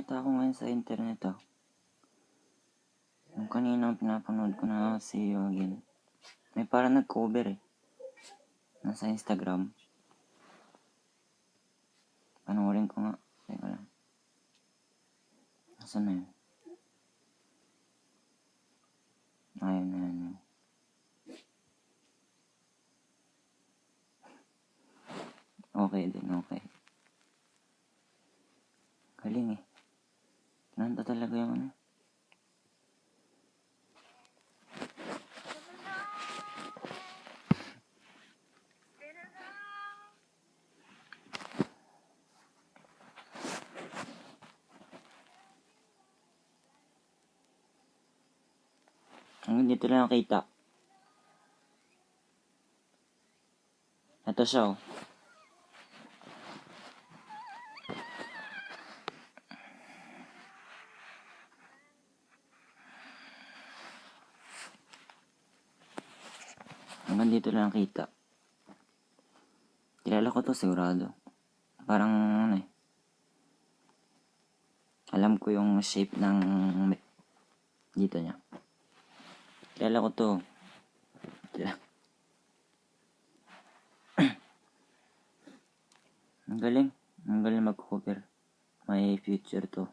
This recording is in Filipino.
nakita ko ngayon sa internet Yung kanina pinapanood ko na See You Again. May parang nag-cover Nasa Instagram. Panoorin ko nga. Teka lang. Nasaan na yun? Ayun na yun. Okay din, okay. Galing Nanta talaga yung ano. Hanggang dito lang nakita. Ito siya Hanggang dito lang nakita. Kilala ko to sigurado. Parang alam ko yung shape ng dito niya. Kilala ko to. Ang galing mag-cover. May future to.